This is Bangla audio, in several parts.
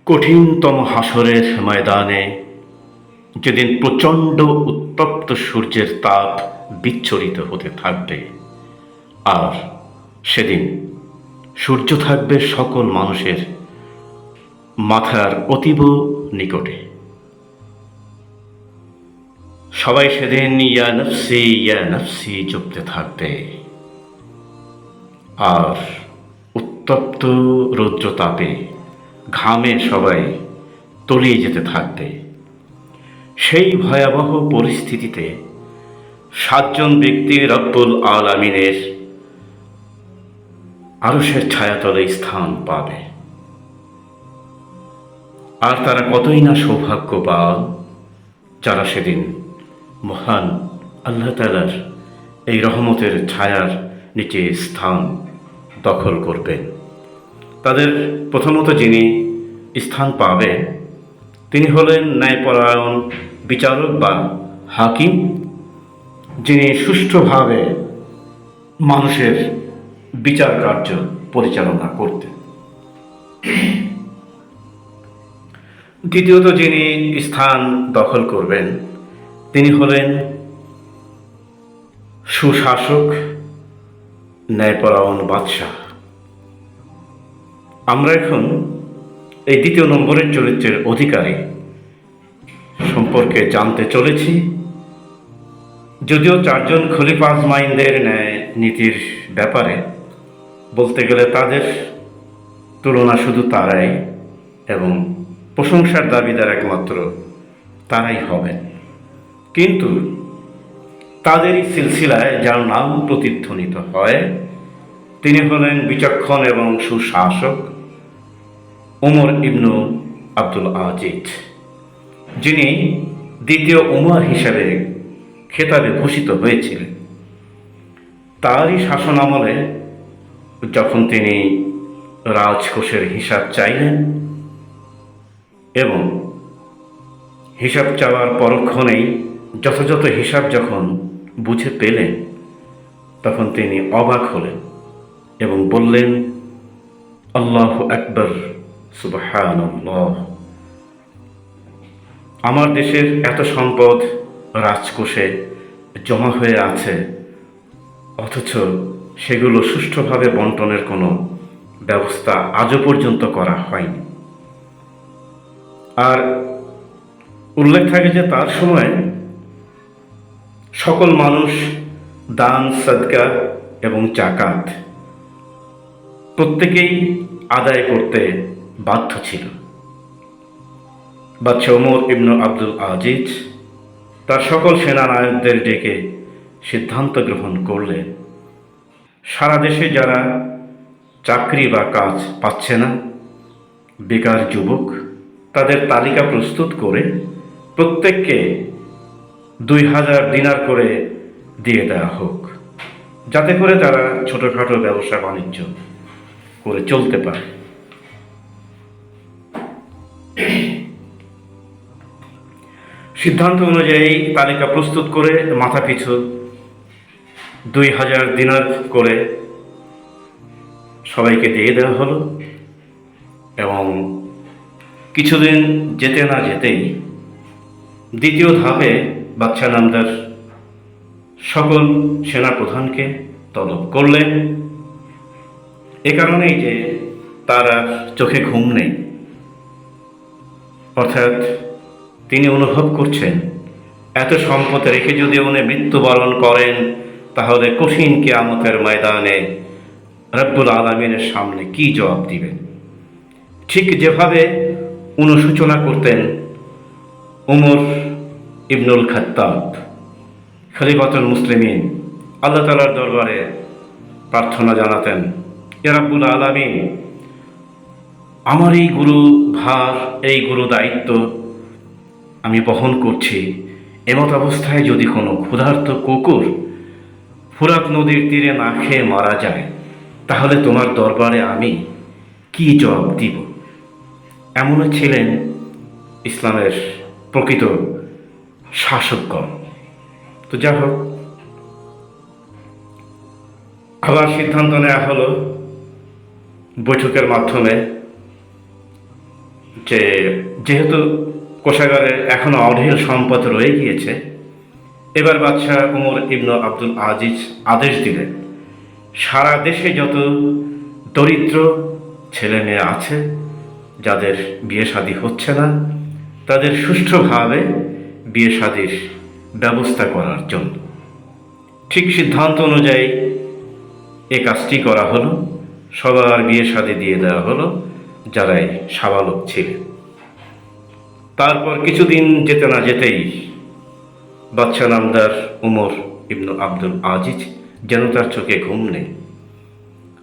কঠিনতম হাসরের ময়দানে যেদিন প্রচণ্ড উত্তপ্ত সূর্যের তাপ বিচ্ছুরিত হতে থাকবে, আর সেদিন সূর্য থাকবে সকল মানুষের মাথার অতীব নিকটে। সবাই সেদিন ইয়া নফসি জপতে থাকবে, আর উত্তপ্ত রৌদ্রতাপে ঘামে সবাই তলিয়ে যেতে থাকবে। সেই ভয়াবহ পরিস্থিতিতে 7 জন ব্যক্তি রব্বুল আলামিনের আরশের ছায়াতলে স্থান পাবে। আর তারা কতই না সৌভাগ্যবান যারা সেদিন মহান আল্লাহ তাআলার এই রহমতের ছায়ার নিচে স্থান দখল করবেন। তাদের প্রথমত যিনি স্থান পাবে তিনি হলেন ন্যায়পরায়ণ বিচারক বা হাকিম, যিনি সুষ্ঠুভাবে মানুষের বিচার কার্য পরিচালনা করতেন। দ্বিতীয়ত যিনি স্থান দখল করবেন তিনি হলেন সুশাসক, ন্যায়পরায়ণ বাদশাহ। আমরা এখন এই দ্বিতীয় নম্বরের চরিত্রের অধিকারী সম্পর্কে জানতে চলেছি। যদিও 4 জন খলিফা আজমাইনদের ন্যায় নীতির ব্যাপারে বলতে গেলে তাদের তুলনা শুধু তারাই, এবং প্রশংসার দাবিদার একমাত্র তারাই হবেন, কিন্তু তাদেরই সিলসিলায় যার নাম প্রতিধ্বনিত হয় তিনি হলেন বিচক্ষণ এবং সুশাসক ওমর ইবনু আব্দুল আজিজ, যিনি দ্বিতীয় উমর হিসাবে খেতাবে ভূষিত হয়েছিলেন। তারই শাসন আমলে যখন তিনি রাজকোষের হিসাব চাইলেন এবং হিসাব চাওয়ার পরক্ষণেই যথাযথ হিসাব যখন বুঝে পেলেন, তখন তিনি অবাক হলেন এবং বললেন, আল্লাহু আকবার, সুবহানাল্লাহ। আমার দেশের এত সম্পদ রাজকোষে জমা হয়ে আছে, অথচ সেগুলো সুষ্ঠুভাবে বন্টনের কোনো ব্যবস্থা আজও পর্যন্ত করা হয়নি। আর উল্লেখ থাকে যে তার সময় সকল মানুষ দান, সাদকা এবং যাকাত প্রত্যেকেই আদায় করতে বাধ্য ছিল। বাদশাহ ওমর ইবনু আব্দুল আজিজ তার সকল সেনানায়কদের ডেকে সিদ্ধান্ত গ্রহণ করলেন, সারা দেশে যারা চাকরি বা কাজ পাচ্ছে না, বেকার যুবক, তাদের তালিকা প্রস্তুত করে প্রত্যেককে 2000 দিনার করে দিয়ে দেওয়া হোক, যাতে করে তারা ছোটোখাটো ব্যবসা বাণিজ্য করে চলতে পারে। সিদ্ধান্ত অনুযায়ী তালিকা প্রস্তুত করে মাথাপিছু 2000 দিনার করে সবাইকে দিয়ে দেওয়া হলো। এবং কিছুদিন যেতে না যেতেই দ্বিতীয় ধাপে বাদশাহ নামদার সকল সেনাপ্রধানকে তলব করলেন। এ কারণেই যে তার আর চোখে ঘুম নেই, অর্থাৎ তিনি অনুভব করছেন এত সম্পদ রেখে যদি উনি মৃত্যুবরণ করেন তাহলে কঠিন কিয়ামতের ময়দানে রব্বুল আলামিনের সামনে কি জবাব দিবেন। ঠিক যেভাবে অনুসূচনা করতেন ওমর ইবনুল খাত্তাব, খলিফাতুল মুসলিমিন, আল্লাহ তাআলার দরবারে প্রার্থনা জানাতেন, ইয়া রব্বুল আলামিন, আমার এই গুরু ভার, এই গুরু দায়িত্ব আমি বহন করছি। এমত অবস্থায় যদি কোনো ক্ষুধার্ত কুকুর ফুরাত নদীর তীরে না খেয়ে মারা যায়, তাহলে তোমার দরবারে আমি কি জবাব দিব। এমনও ছিলেন ইসলামের প্রকৃত শাসকগণ। তো যা হোক, আবার সিদ্ধান্ত নেওয়া হলো বৈঠকের মাধ্যমে যে যেহেতু কোষাগারে এখনো অঢেল সম্পদ রয়ে গিয়েছে, এবার বাদশাহ উমর ইবনু আব্দুল আজিজ আদেশ দিলেন, সারা দেশে যত দরিদ্র ছেলে মেয়ে আছে যাদের বিয়ে শাদী হচ্ছে না, তাদের সুষ্ঠুভাবে বিয়ে শাদীর ব্যবস্থা করার জন্য। ঠিক সিদ্ধান্ত অনুযায়ী এ কাজটি করা হলো। সবার বিয়ে শাদী দিয়ে দেওয়া হলো যারাই সাবালক ছিলেন। তারপর কিছুদিন যেতে না যেতেই বাদশাহ নামদার উমর ইবনু আব্দুল আজিজ যেন তার চোখে ঘুম নেই,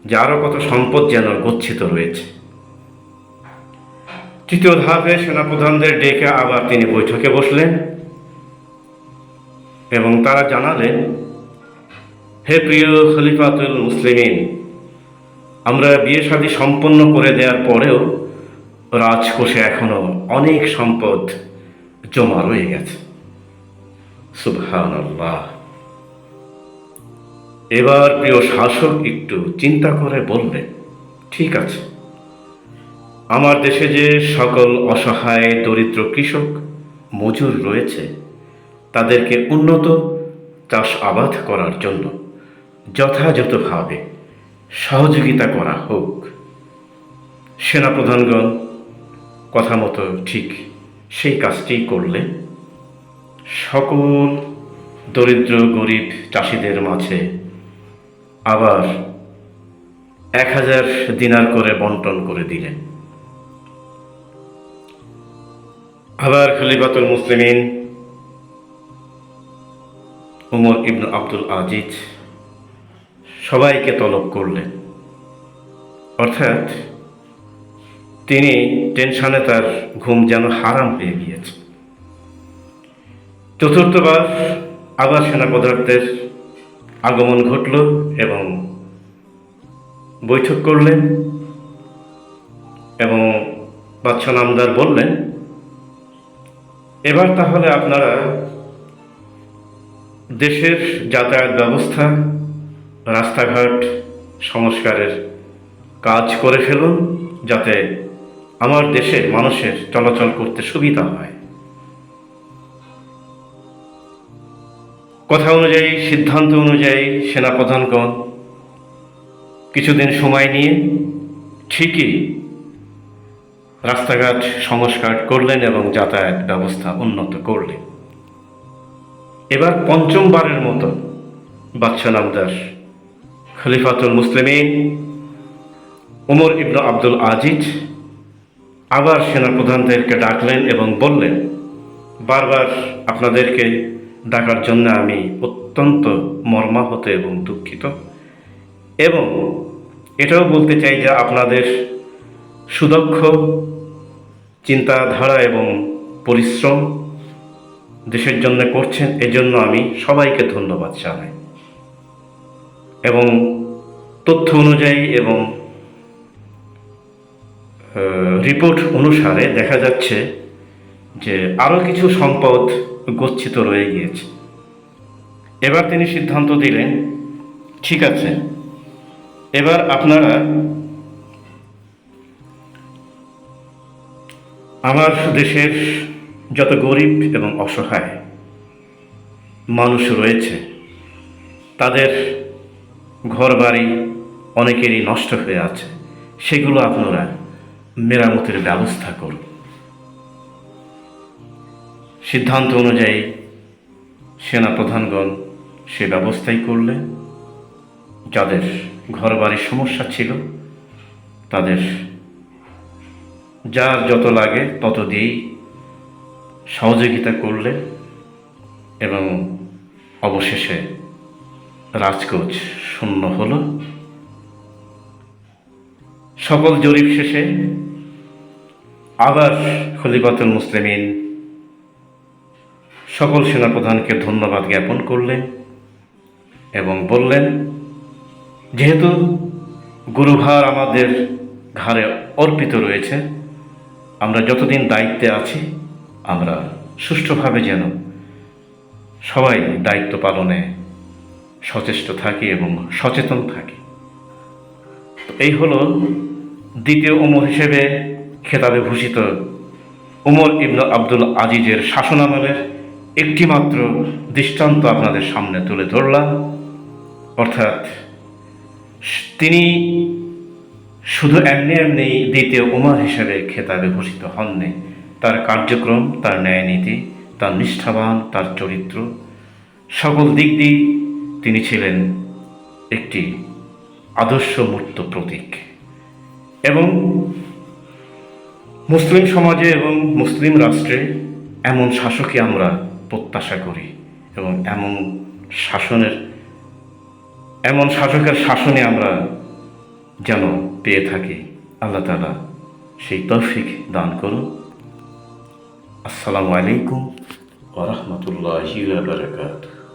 যে আরও কত সম্পদ যেন গচ্ছিত রয়েছে। তৃতীয় ধাপে সেনাপ্রধানদের ডেকে আবার তিনি বৈঠকে বসলেন এবং তারা জানালেন, হে প্রিয় খলিফাতুল মুসলিমিন, আমরা বিয়ে শাদী সম্পন্ন করে দেওয়ার পরেও রাজকোষে এখনো অনেক সম্পদ জমা রয়ে গেছে। সুবহানাল্লাহ। এবার প্রিয় শাসক একটু চিন্তা করে বললেন, ঠিক আছে, আমার দেশে যে সকল অসহায় দরিদ্র কৃষক মজুর রয়েছে তাদেরকে উন্নত চাষ আবাদ করার জন্য যথাযথভাবে সহযোগিতা করা হোক। সেনাপ্রধানগণ কথা মতো ঠিক সেই কাজটি করলেন। সকল দরিদ্র গরিব চাষিদের মাঝে আবার 1000 দিনার করে বন্টন করে দিলেন। আবার খলিফাতুল মুসলিমিন উমর ইবনু আব্দুল আজিজ সবাইকে তলব করলেন, অর্থাৎ তিনি টেনশনে তার ঘুম যেন হারাম হয়ে গিয়েছে। চতুর্থবার আবার সেনাপদার্থের আগমন ঘটল এবং বৈঠক করলেন এবং বাদশাহ নামদার বললেন, এবার তাহলে আপনারা দেশের যাতায়াত ব্যবস্থা, রাস্তাঘাট সংস্কারের কাজ করে ফেলুন, যাতে আমার দেশের মানুষের চলাচল করতে সুবিধা হয়। কথা অনুযায়ী, সিদ্ধান্ত অনুযায়ী সেনাপ্রধানগণ কিছুদিন সময় নিয়ে ঠিকই রাস্তাঘাট সংস্কার করলেন এবং যাতায়াত ব্যবস্থা উন্নত করলেন। এবার পঞ্চমবারের মতো বাদশাহ নামদার খলিফাতুল মুসলিমিন উমর ইবনু আব্দুল আজিজ আবার সেনাপ্রধানদেরকে ডাকলেন এবং বললেন, বারবার আপনাদেরকে ডাকার জন্য আমি অত্যন্ত মর্মাহত এবং দুঃখিত, এবং এটাও বলতে চাই যে আপনাদের সুদক্ষ চিন্তাধারা এবং পরিশ্রম দেশের জন্য করছেন, এজন্য আমি সবাইকে ধন্যবাদ জানাই। এবং তথ্য অনুযায়ী এবং রিপোর্ট অনুসারে দেখা যাচ্ছে যে আরও কিছু সম্পদ গচ্ছিত রয়ে গিয়েছে। এবার তিনি সিদ্ধান্ত দিলেন, ঠিক আছে, এবার আপনারা আমার দেশের যত গরিব এবং অসহায় মানুষ রয়েছে তাদের ঘরবাড়ি অনেকেরই নষ্ট হয়ে আছে, সেগুলো আপনারা মেরামতের ব্যবস্থা করুন। সিদ্ধান্ত অনুযায়ী সেনাপ্রধানগণ সে ব্যবস্থাই করলেন। যাদের ঘরবাড়ির সমস্যা ছিল তাদের যার যত লাগে তত দিয়েই সহযোগিতা করলেন এবং অবশেষে রাজকোষ শূন্য হল। সকল জরিপ শেষে আবার খলিফাতুল মুসলিমিন সকল সেনাপ্রধানকে ধন্যবাদ জ্ঞাপন করলেন এবং বললেন, যেহেতু গুরুভার আমাদের ঘাড়ে অর্পিত রয়েছে, আমরা যতদিন দায়িত্বে আছি আমরা সুষ্ঠুভাবে যেন সবাই দায়িত্ব পালনে সচেষ্ট থাকি এবং সচেতন থাকি। এই হলো দ্বিতীয় ওমর হিসেবে খেতাবে ভূষিত উমর ইবনে আব্দুল আজিজের শাসনামলের একটিমাত্র দৃষ্টান্ত আপনাদের সামনে তুলে ধরলাম। অর্থাৎ তিনি শুধু এমনি এমনি দ্বিতীয় উমর হিসেবে খেতাবে ভূষিত হননি। তার কার্যক্রম, তার ন্যায়নীতি, তার নিষ্ঠাবান, তার চরিত্র, সকল দিক দিয়ে তিনি ছিলেন একটি আদর্শমূর্ত প্রতীক। এবং মুসলিম সমাজে এবং মুসলিম রাষ্ট্রে এমন শাসকই আমরা প্রত্যাশা করি, এবং এমন শাসকের শাসনে আমরা যেন পেয়ে থাকি। আল্লাহ তাআলা সেই তৌফিক দান করুন। আসসালামু আলাইকুম ওয়া রাহমাতুল্লাহি ওয়া বারাকাতুহু।